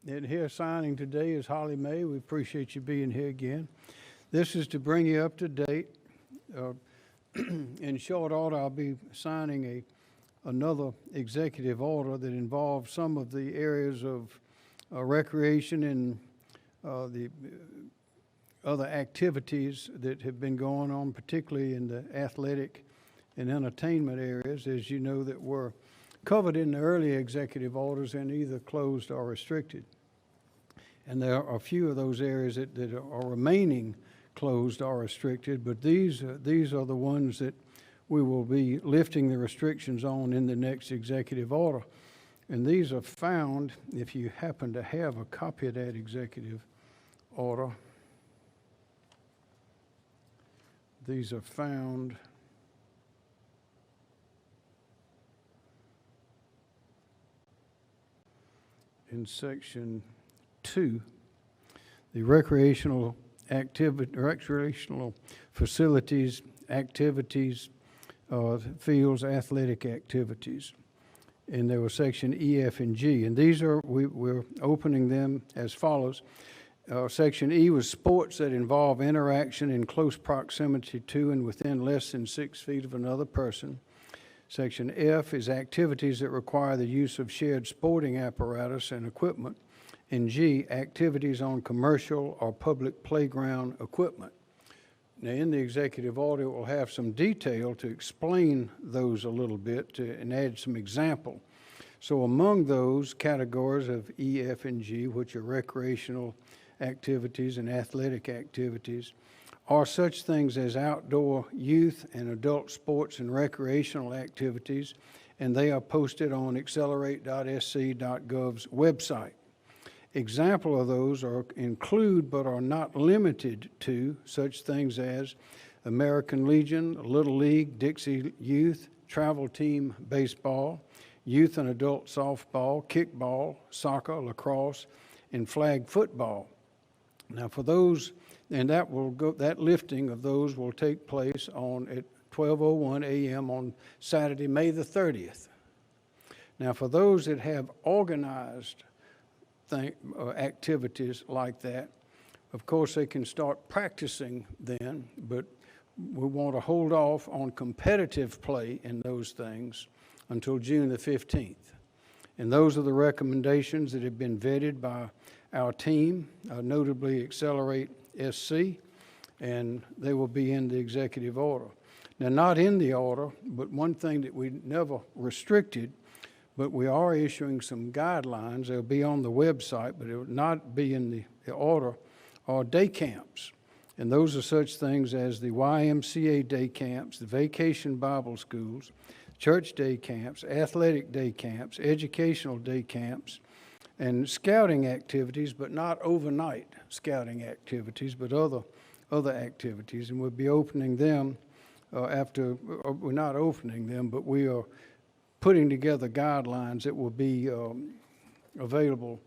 And here signing today is Holly May. We appreciate you being here again. This is to bring you up to date. In short order, I'll be signing another executive order that involves some of the areas of recreation and the other activities that have been going on, particularly in the athletic and entertainment areas, as you know, that were covered in the early executive orders and either closed or restricted. And there are a few of those areas that are remaining closed or restricted, but these are the ones that we will be lifting the restrictions on in the next executive order. And these are found, if you happen to have a copy of that executive order, these are found in section 2, the recreational facilities, activities, fields, athletic activities. And there was section E, F, and G. And these are, we're opening them as follows. Section E was sports that involve interaction in close proximity to and within less than 6 feet of another person. Section F is activities that require the use of shared sporting apparatus and equipment. And G, activities on commercial or public playground equipment. Now, in the executive order, we'll have some detail to explain those a little bit and add some example. So among those categories of E, F, and G, which are recreational activities and athletic activities, are such things as outdoor youth and adult sports and recreational activities, and they are posted on accelerate.sc.gov's website. Example of those include but are not limited to such things as American Legion, Little League, Dixie Youth, Travel Team Baseball, Youth and Adult Softball, Kickball, Soccer, Lacrosse, and Flag Football. Now for those, and that lifting of those will take place at 12:01 a.m. on Saturday, May the 30th. Now for those that have organized activities like that, of course they can start practicing then, but we want to hold off on competitive play in those things until June the 15th. And those are the recommendations that have been vetted by our team, notably Accelerate SC, and they will be in the executive order. Now, not in the order, but one thing that we never restricted, but we are issuing some guidelines. They'll be on the website, but it will not be in the order, are day camps. And those are such things as the YMCA day camps, the vacation Bible schools, church day camps, athletic day camps, educational day camps, and scouting activities, but not overnight scouting activities, but other activities. And we'll be opening them we're not opening them, but we are putting together guidelines that will be available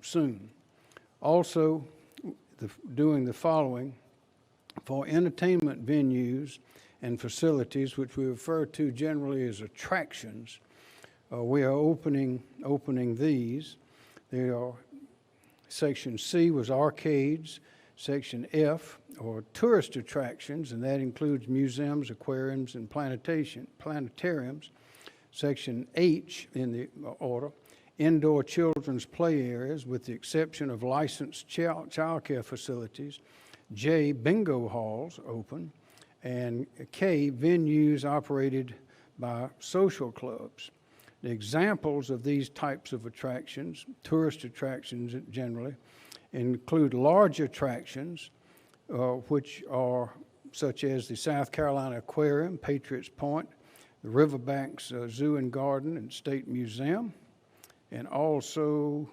soon. Also, doing the following: for entertainment venues and facilities, which we refer to generally as attractions, we are opening these. They are, section C was arcades, section F or tourist attractions, and that includes museums, aquariums, and planetariums. Section H in the order, indoor children's play areas with the exception of licensed child care facilities. J, bingo halls open. And K, venues operated by social clubs. The examples of these types of attractions, tourist attractions generally, include large attractions, which are such as the South Carolina Aquarium, Patriots Point, the Riverbanks Zoo and Garden and State Museum, and also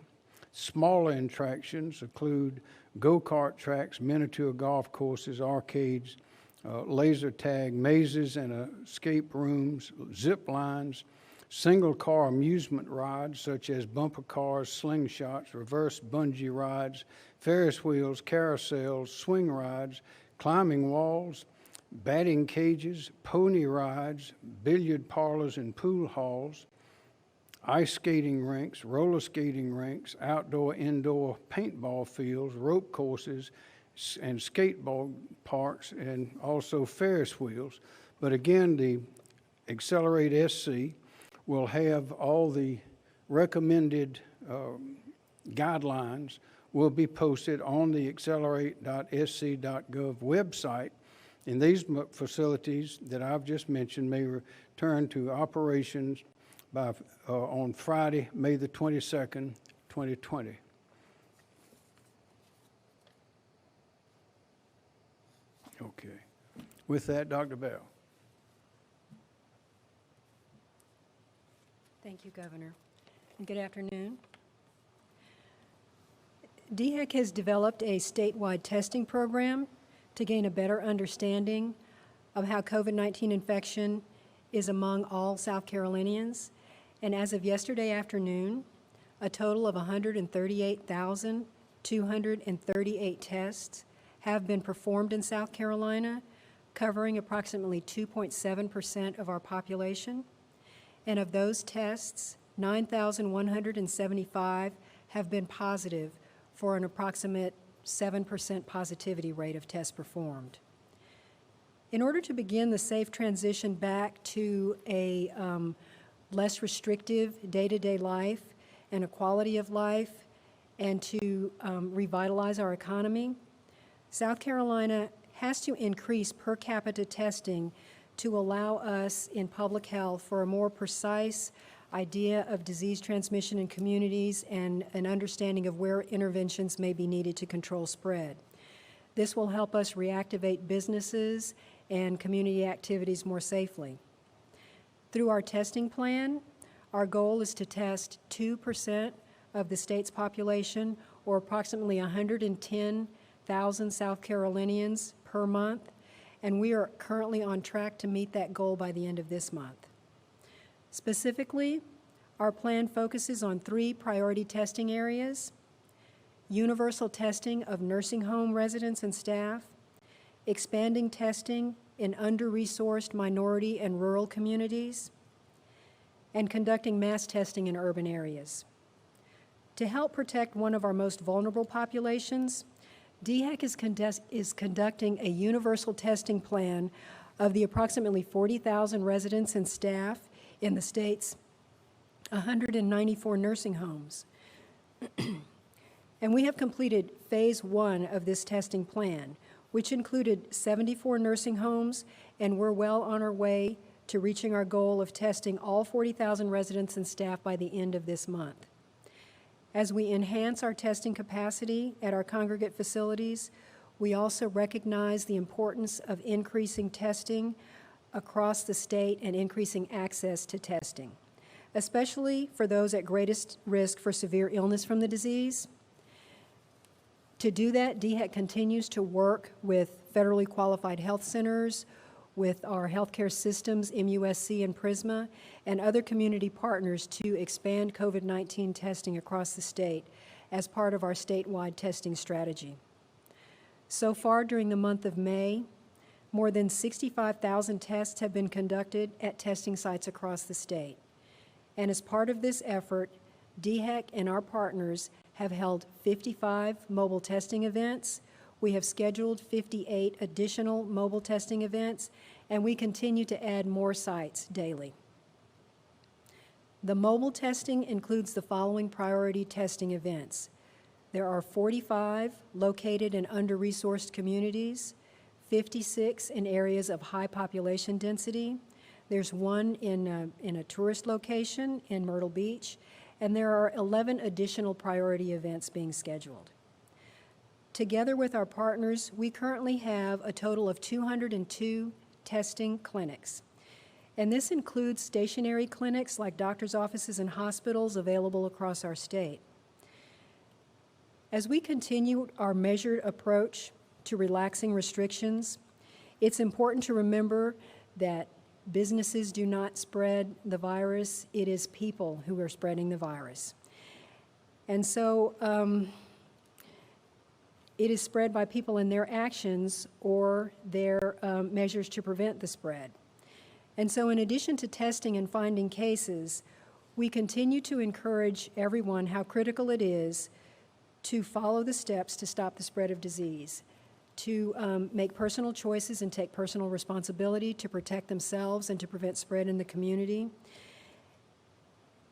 smaller attractions include go-kart tracks, miniature golf courses, arcades, laser tag, mazes and escape rooms, zip lines, single-car amusement rides such as bumper cars, slingshots, reverse bungee rides, Ferris wheels, carousels, swing rides, climbing walls, batting cages, pony rides, billiard parlors and pool halls, ice skating rinks, roller skating rinks, outdoor, indoor paintball fields, rope courses, and skateball parks, and also Ferris wheels. But again, the Accelerate SC will have all the recommended guidelines will be posted on the accelerate.sc.gov website, and these facilities that I've just mentioned may return to operations by on Friday, May the 22nd, 2020. Okay. With that, Dr. Bell. Thank you, Governor. And good afternoon. DHEC has developed a statewide testing program to gain a better understanding of how COVID-19 infection is among all South Carolinians. And as of yesterday afternoon, a total of 138,238 tests have been performed in South Carolina, covering approximately 2.7% of our population. And of those tests, 9,175 have been positive for an approximate 7% positivity rate of tests performed. In order to begin the safe transition back to a less restrictive day-to-day life and a quality of life, and to revitalize our economy, South Carolina has to increase per capita testing to allow us in public health for a more precise idea of disease transmission in communities and an understanding of where interventions may be needed to control spread. This will help us reactivate businesses and community activities more safely. Through our testing plan, our goal is to test 2% of the state's population, or approximately 110,000 South Carolinians per month, and we are currently on track to meet that goal by the end of this month. Specifically, our plan focuses on 3 priority testing areas: universal testing of nursing home residents and staff, expanding testing in under-resourced minority and rural communities, and conducting mass testing in urban areas. To help protect one of our most vulnerable populations, DHEC is conducting a universal testing plan of the approximately 40,000 residents and staff in the state's 194 nursing homes. And we have completed phase 1 of this testing plan, which included 74 nursing homes, and we're well on our way to reaching our goal of testing all 40,000 residents and staff by the end of this month. As we enhance our testing capacity at our congregate facilities, we also recognize the importance of increasing testing across the state and increasing access to testing, especially for those at greatest risk for severe illness from the disease. To do that, DHEC continues to work with federally qualified health centers, with our healthcare systems, MUSC and PRISMA, and other community partners to expand COVID-19 testing across the state as part of our statewide testing strategy. So far during the month of May, more than 65,000 tests have been conducted at testing sites across the state. And as part of this effort, DHEC and our partners have held 55 mobile testing events. We have scheduled 58 additional mobile testing events, and we continue to add more sites daily. The mobile testing includes the following priority testing events. There are 45 located in under-resourced communities, 56 in areas of high population density. There's one in a tourist location in Myrtle Beach, and there are 11 additional priority events being scheduled. Together with our partners, we currently have a total of 202 testing clinics. And this includes stationary clinics like doctor's offices and hospitals available across our state. As we continue our measured approach to relaxing restrictions, it's important to remember that businesses do not spread the virus. It is people who are spreading the virus. And so it is spread by people in their actions or their measures to prevent the spread. And so in addition to testing and finding cases, We continue to encourage everyone how critical it is to follow the steps to stop the spread of disease, to make personal choices and take personal responsibility to protect themselves and to prevent spread in the community.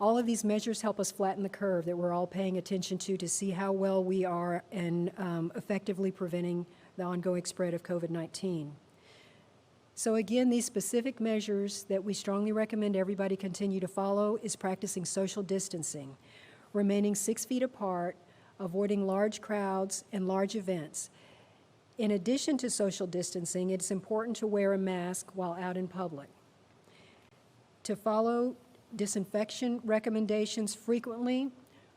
All of these measures help us flatten the curve that we're all paying attention to see how well we are in effectively preventing the ongoing spread of COVID-19. So again, these specific measures that we strongly recommend everybody continue to follow is practicing social distancing, remaining 6 feet apart, avoiding large crowds and large events. In addition to social distancing, it's important to wear a mask while out in public, to follow disinfection recommendations frequently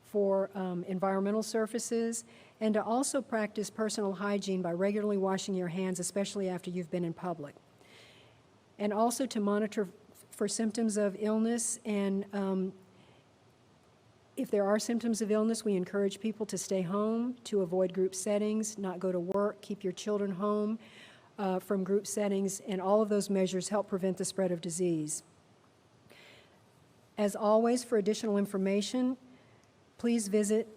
for environmental surfaces, and to also practice personal hygiene by regularly washing your hands, especially after you've been in public. And also to monitor for symptoms of illness, and if there are symptoms of illness, we encourage people to stay home, to avoid group settings, not go to work, keep your children home from group settings, and all of those measures help prevent the spread of disease. As always, for additional information, please visit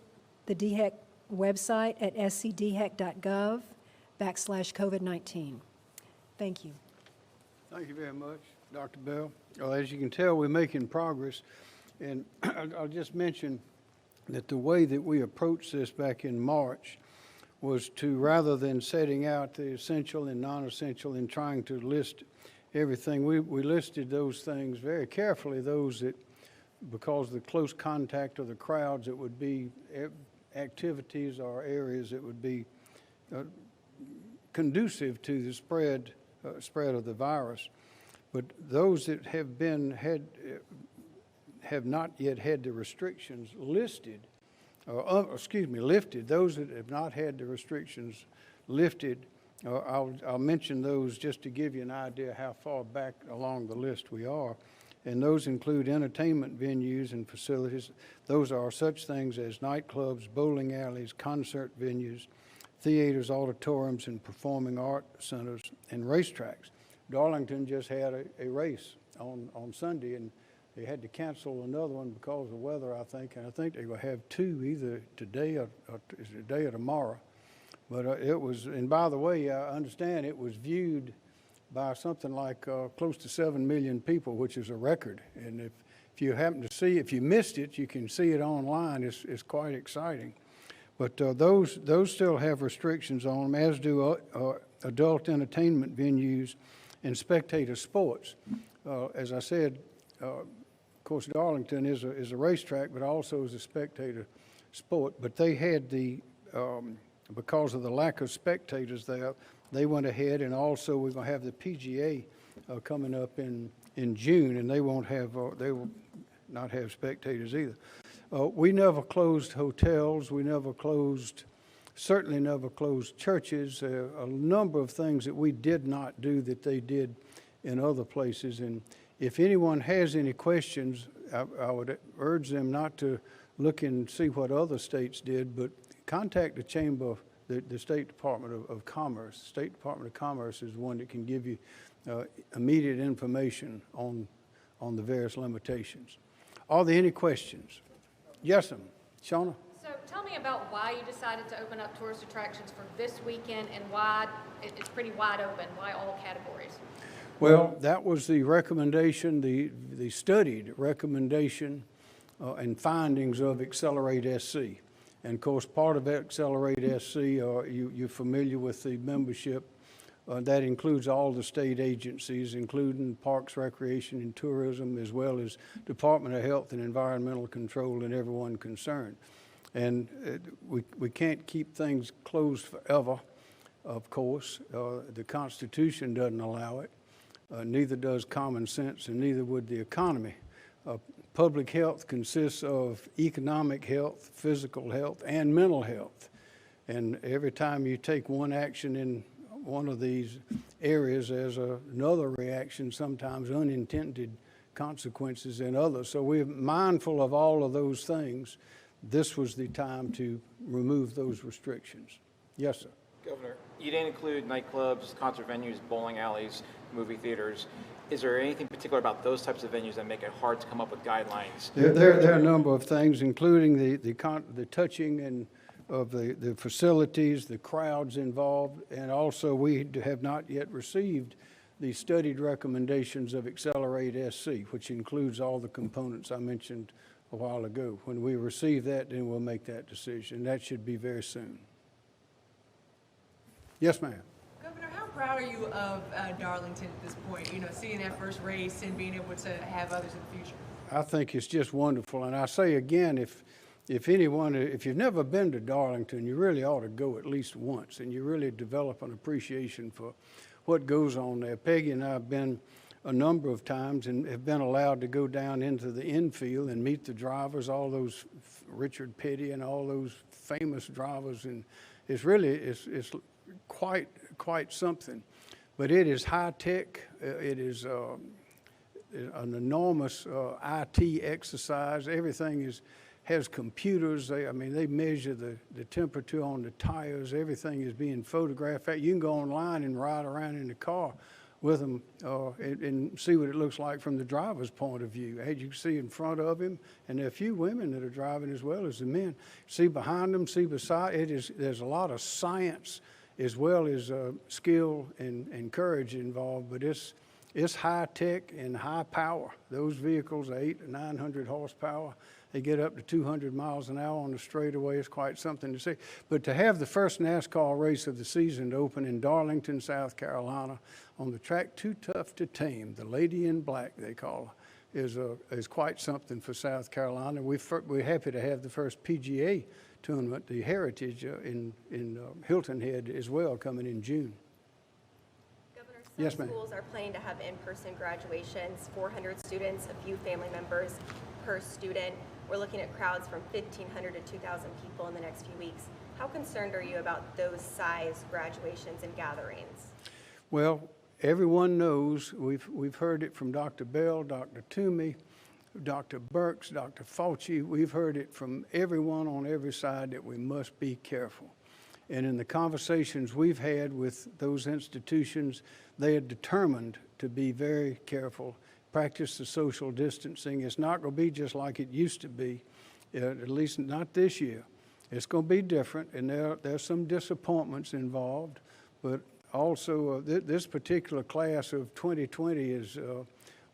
the DHEC website at scdhec.gov/COVID-19. Thank you. Thank you very much, Dr. Bell. Well, as you can tell, we're making progress. And I'll just mention that the way that we approached this back in March was to, rather than setting out the essential and non-essential and trying to list everything, we listed those things very carefully, those that, because of the close contact of the crowds, it would be activities or areas that would be conducive to the spread of the virus. But those that have not yet had the restrictions lifted, those that have not had the restrictions lifted, I'll mention those just to give you an idea how far back along the list we are. And those include entertainment venues and facilities. Those are such things as nightclubs, bowling alleys, concert venues, theaters, auditoriums, and performing art centers and racetracks. Darlington just had a race on Sunday, and they had to cancel another one because of weather, I think. And I think they're going to have two either today or tomorrow. But it was, and by the way, I understand it was viewed by something like close to 7 million people, which is a record. And if you happen to see, if you missed it, you can see it online. It's quite exciting. But those still have restrictions on them, as do adult entertainment venues and spectator sports. As I said, of course, Darlington is a racetrack, but also is a spectator sport. But they had because of the lack of spectators there, they went ahead, and also we're going to have the PGA coming up in June, and they will not have spectators either. We never closed hotels. We certainly never closed churches. A number of things that we did not do that they did in other places. And if anyone has any questions, I would urge them not to look and see what other states did, but contact the Chamber, the State Department of Commerce. State Department of Commerce is one that can give you immediate information on the various limitations. Are there any questions? Yes, ma'am. Shauna? So tell me about why you decided to open up tourist attractions for this weekend, and why it's pretty wide open, why all categories? Well, that was the recommendation, the studied recommendation and findings of Accelerate SC. And of course, part of Accelerate SC, you're familiar with the membership. That includes all the state agencies, including Parks, Recreation, and Tourism, as well as Department of Health and Environmental Control and everyone concerned. And we can't keep things closed forever, of course. The Constitution doesn't allow it. Neither does common sense, and neither would the economy. Public health consists of economic health, physical health, and mental health. And every time you take one action in one of these areas, there's another reaction, sometimes unintended consequences in others. So we're mindful of all of those things. This was the time to remove those restrictions. Yes, sir. Governor, you didn't include nightclubs, concert venues, bowling alleys, movie theaters. Is there anything particular about those types of venues that make it hard to come up with guidelines? There are a number of things, including the touching and of the facilities, the crowds involved, and also we have not yet received the studied recommendations of Accelerate SC, which includes all the components I mentioned a while ago. When we receive that, then we'll make that decision. That should be very soon. Yes, ma'am. Governor, how proud are you of Darlington at this point? You know, seeing that first race and being able to have others in the future. I think it's just wonderful. And I say again, if you've never been to Darlington, you really ought to go at least once, and you really develop an appreciation for what goes on there. Peggy and I have been a number of times and have been allowed to go down into the infield and meet the drivers, all those Richard Petty and all those famous drivers, and it's quite something. But it is high tech. It is an enormous IT exercise. Everything has computers. They measure the temperature on the tires. Everything is being photographed. You can go online and ride around in the car with them and see what it looks like from the driver's point of view. As you can see in front of him, and there are a few women that are driving as well as the men. See behind them, see beside. There's a lot of science as well as skill and courage involved, but it's high tech and high power. Those vehicles are 800 to 900 horsepower. They get up to 200 miles an hour on the straightaway. It's quite something to see. But to have the first NASCAR race of the season to open in Darlington, South Carolina, on the track Too Tough to Tame, the Lady in Black they call her, is quite something for South Carolina. We're happy to have the first PGA tournament, the Heritage, in Hilton Head as well, coming in June. Governor, some Yes, ma'am. schools are planning to have in-person graduations, 400 students, a few family members per student. We're looking at crowds from 1,500 to 2,000 people in the next few weeks. How concerned are you about those size graduations and gatherings? Well, everyone knows, we've heard it from Dr. Bell, Dr. Toomey, Dr. Burks, Dr. Fauci. We've heard it from everyone on every side that we must be careful. And in the conversations we've had with those institutions, they are determined to be very careful, practice the social distancing. It's not going to be just like it used to be, at least not this year. It's going to be different, and there's some disappointments involved, but also this particular class of 2020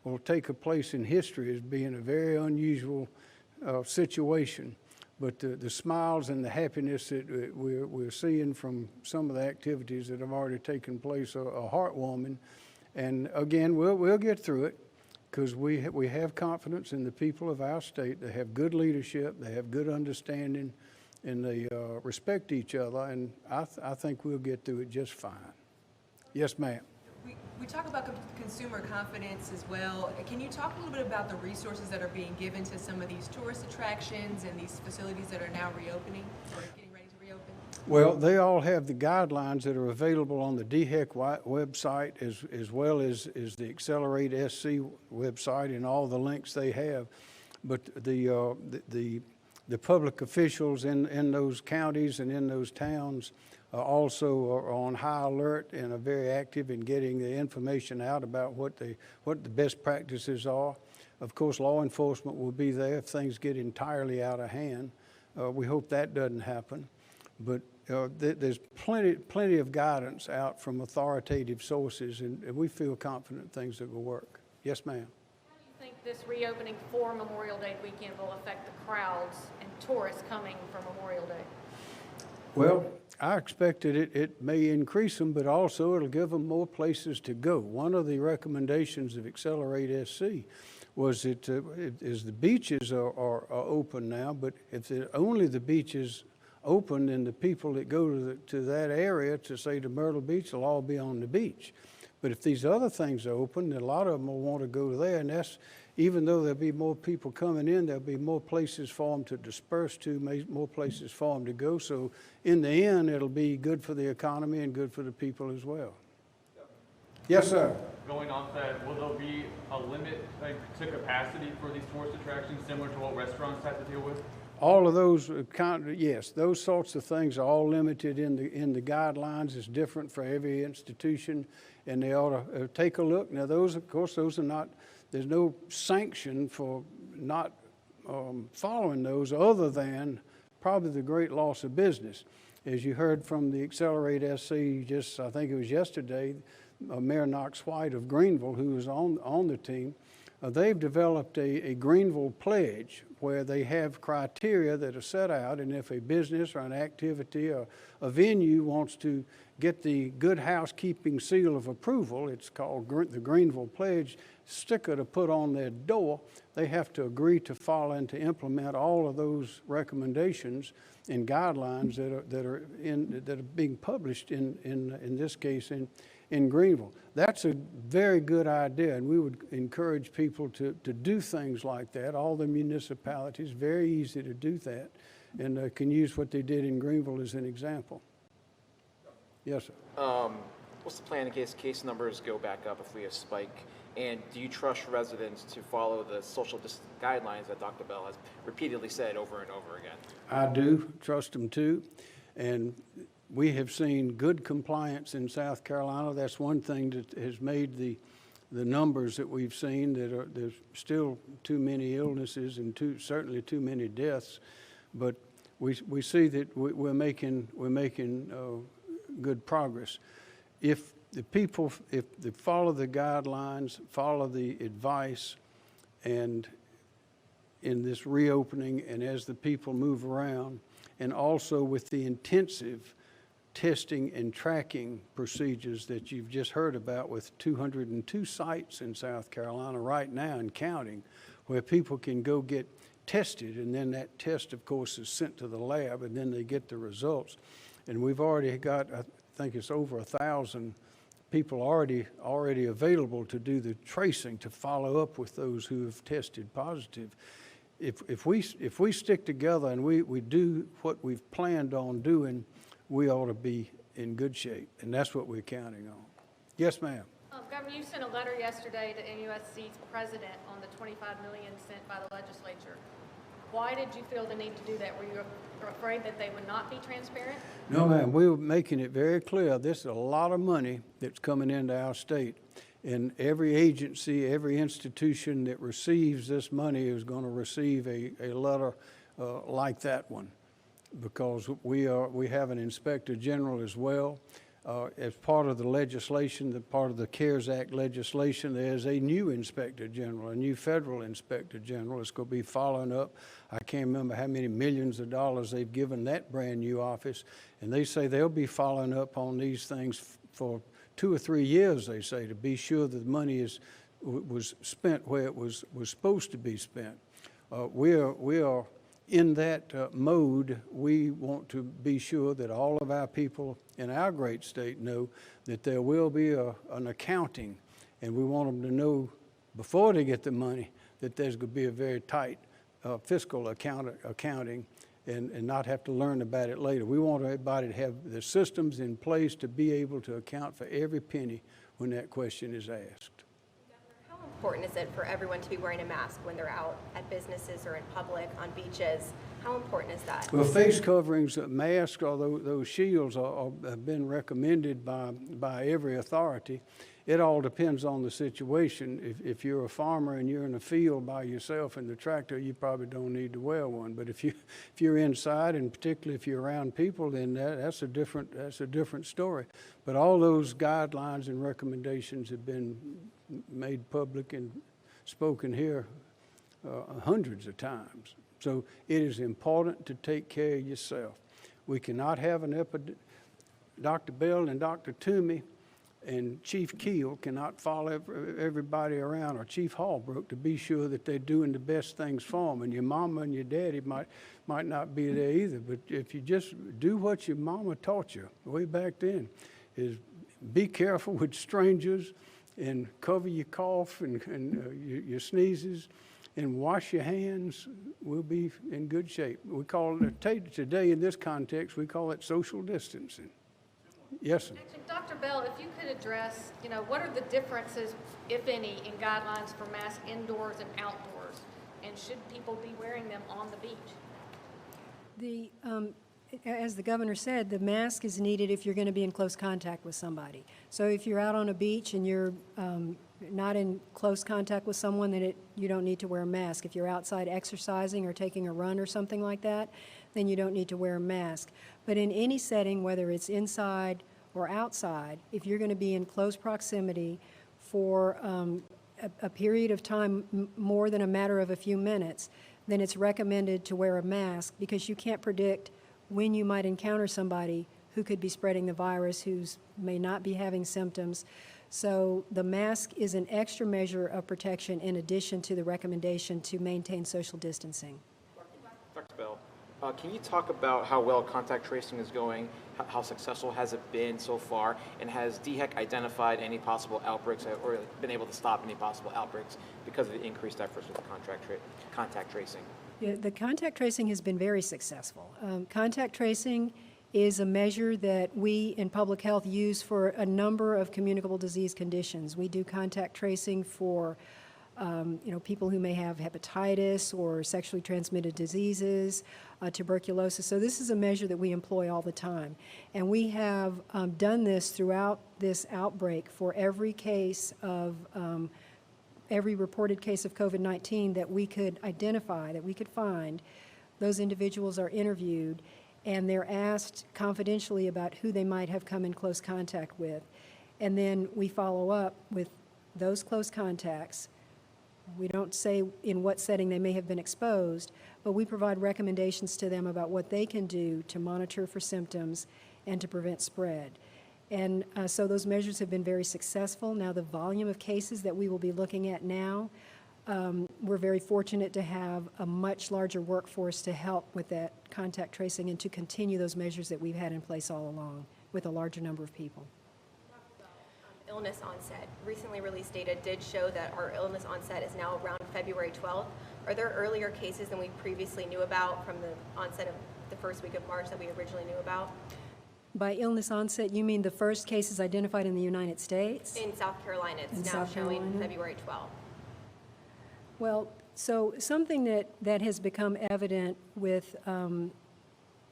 will take a place in history as being a very unusual situation. But the smiles and the happiness that we're seeing from some of the activities that have already taken place are heartwarming. And again, we'll get through it, because we have confidence in the people of our state. They have good leadership, they have good understanding, and they respect each other. And I think we'll get through it just fine. Yes, ma'am. We talk about consumer confidence as well. Can you talk a little bit about the resources that are being given to some of these tourist attractions and these facilities that are now reopening or getting ready to reopen? Well, they all have the guidelines that are available on the DHEC website as well as the Accelerate SC website and all the links they have. But the public officials in those counties and in those towns also are on high alert and are very active in getting the information out about what the best practices are. Of course, law enforcement will be there if things get entirely out of hand. We hope that doesn't happen. But there's plenty of guidance out from authoritative sources, and we feel confident things that will work. Yes, ma'am. How do you think this reopening for Memorial Day weekend will affect the crowds and tourists coming for Memorial Day? Well, I expected it may increase them, but also it'll give them more places to go. One of the recommendations of Accelerate SC was that the beaches are open now, but if only the beaches open, then the people that go to that area, to say to Myrtle Beach, will all be on the beach. But if these other things are open, then a lot of them will want to go there, and that's, even though there'll be more people coming in, there'll be more places for them to disperse to, more places for them to go. So in the end, it'll be good for the economy and good for the people as well. Yes, sir. Going off that, will there be a limit to capacity for these tourist attractions similar to what restaurants have to deal with? All of those, yes, those sorts of things are all limited in the guidelines. It's different for every institution, and they ought to take a look. Now, those, of course, those are not, there's no sanction for not following those other than probably the great loss of business. As you heard from the Accelerate SC just, I think it was yesterday, Mayor Knox White of Greenville, who was on the team, they've developed a Greenville pledge where they have criteria that are set out, and if a business or an activity or a venue wants to get the good housekeeping seal of approval, it's called the Greenville Pledge sticker to put on their door, they have to agree to follow and to implement all of those recommendations and guidelines that are being published in this case in Greenville. That's a very good idea, and we would encourage people to do things like that. All the municipalities, very easy to do that, and can use what they did in Greenville as an example. Yes, sir. What's the plan in case case numbers go back up if we have a spike? And do you trust residents to follow the social distance guidelines that Dr. Bell has repeatedly said over and over again? I do trust them too, and we have seen good compliance in South Carolina. That's one thing that has made the numbers that we've seen that there's still too many illnesses and certainly too many deaths, but we see that we're making good progress. If the people, if they follow the guidelines, follow the advice, and in this reopening, and as the people move around, and also with the intensive testing and tracking procedures that you've just heard about with 202 sites in South Carolina right now and counting, where people can go get tested, and then that test, of course, is sent to the lab, and then they get the results. And we've already got, I think it's over 1,000 people already available to do the tracing, to follow up with those who have tested positive. If we stick together and we do what we've planned on doing, we ought to be in good shape, and that's what we're counting on. Yes, ma'am. Governor, you sent a letter yesterday to NUSC's president on the $25 million sent by the legislature. Why did you feel the need to do that? Were you afraid that they would not be transparent? No, ma'am. We were making it very clear. This is a lot of money that's coming into our state. And every agency, every institution that receives this money is going to receive a letter like that one, because we have an inspector general as well. As part of the legislation, part of the CARES Act legislation, there's a new inspector general, a new federal inspector general. It's going to be following up. I can't remember how many millions of dollars they've given that brand new office, and they say they'll be following up on these things for 2 or 3 years, they say, to be sure that the money was spent where it was supposed to be spent. We are in that mode. We want to be sure that all of our people in our great state know that there will be an accounting, and we want them to know before they get the money that there's going to be a very tight fiscal accounting and not have to learn about it later. We want everybody to have the systems in place to be able to account for every penny when that question is asked. How important is it for everyone to be wearing a mask when they're out at businesses or in public, on beaches? How important is that? Well, face coverings, masks, or those shields have been recommended by every authority. It all depends on the situation. If you're a farmer and you're in a field by yourself in the tractor, you probably don't need to wear one. But if you're inside, and particularly if you're around people, then that's a different story. But all those guidelines and recommendations have been made public and spoken here hundreds of times. So it is important to take care of yourself. We cannot have an epidemic. Dr. Bell and Dr. Toomey and Chief Keel cannot follow everybody around, or Chief Hallbrook, to be sure that they're doing the best things for them. And your mama and your daddy might not be there either. But if you just do what your mama taught you way back then, is be careful with strangers, and cover your cough and your sneezes, and wash your hands, we'll be in good shape. We call it, today in this context, we call it social distancing. Yes, sir. Actually, Dr. Bell, if you could address, what are the differences, if any, in guidelines for masks indoors and outdoors? And should people be wearing them on the beach? As the governor said, the mask is needed if you're going to be in close contact with somebody. So if you're out on a beach and you're not in close contact with someone, then you don't need to wear a mask. If you're outside exercising or taking a run or something like that, then you don't need to wear a mask. But in any setting, whether it's inside or outside, if you're going to be in close proximity for a period of time more than a matter of a few minutes, then it's recommended to wear a mask, because you can't predict when you might encounter somebody who could be spreading the virus, who may not be having symptoms. So the mask is an extra measure of protection in addition to the recommendation to maintain social distancing. Dr. Bell, can you talk about how well contact tracing is going? How successful has it been so far? And has DHEC identified any possible outbreaks or been able to stop any possible outbreaks because of the increased efforts with the contact tracing? Yeah, the contact tracing has been very successful. Contact tracing is a measure that we in public health use for a number of communicable disease conditions. We do contact tracing for people who may have hepatitis or sexually transmitted diseases, tuberculosis. So this is a measure that we employ all the time. And we have done this throughout this outbreak for every case of, every reported case of COVID-19 that we could identify, that we could find. Those individuals are interviewed and they're asked confidentially about who they might have come in close contact with. And then we follow up with those close contacts. We don't say in what setting they may have been exposed, but we provide recommendations to them about what they can do to monitor for symptoms and to prevent spread. And so those measures have been very successful. Now the volume of cases that we will be looking at now, we're very fortunate to have a much larger workforce to help with that contact tracing and to continue those measures that we've had in place all along with a larger number of people. Illness onset. Recently released data did show that our illness onset is now around February 12th. Are there earlier cases than we previously knew about from the onset of the first week of March that we originally knew about? By illness onset, you mean the first cases identified in the United States? In South Carolina, it's In now South showing Carolina? February 12th. Well, so something that has become evident with an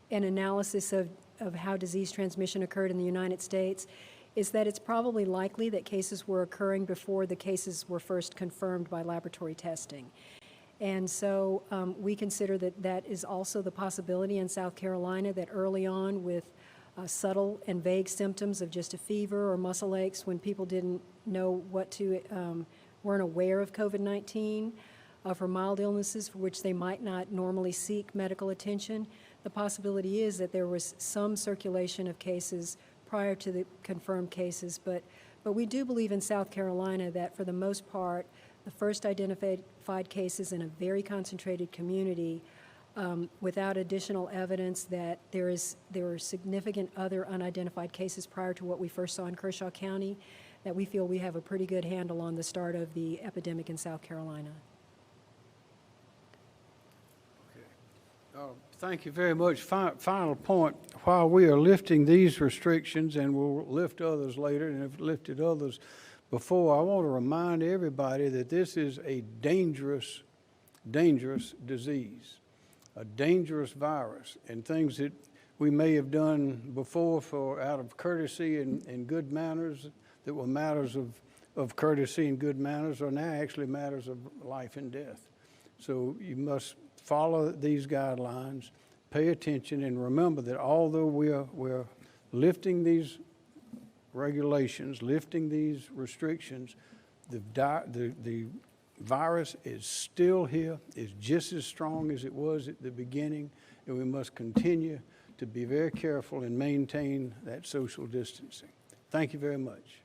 analysis of how disease transmission occurred in the United States is that it's probably likely that cases were occurring before the cases were first confirmed by laboratory testing. And so we consider that that is also the possibility in South Carolina, that early on with subtle and vague symptoms of just a fever or muscle aches, when people didn't know what to, weren't aware of COVID-19, for mild illnesses for which they might not normally seek medical attention, the possibility is that there was some circulation of cases prior to the confirmed cases. But we do believe in South Carolina that for the most part, the first identified cases in a very concentrated community without additional evidence that there were significant other unidentified cases prior to what we first saw in Kershaw County, that we feel we have a pretty good handle on the start of the epidemic in South Carolina. Thank you very much. Final point, while we are lifting these restrictions, and we'll lift others later and have lifted others before, I want to remind everybody that this is a dangerous, dangerous disease, a dangerous virus, and things that we may have done before out of courtesy and good manners that were matters of courtesy and good manners are now actually matters of life and death. So you must follow these guidelines, pay attention, and remember that although we're lifting these regulations, lifting these restrictions, the virus is still here, is just as strong as it was at the beginning, and we must continue to be very careful and maintain that social distancing. Thank you very much.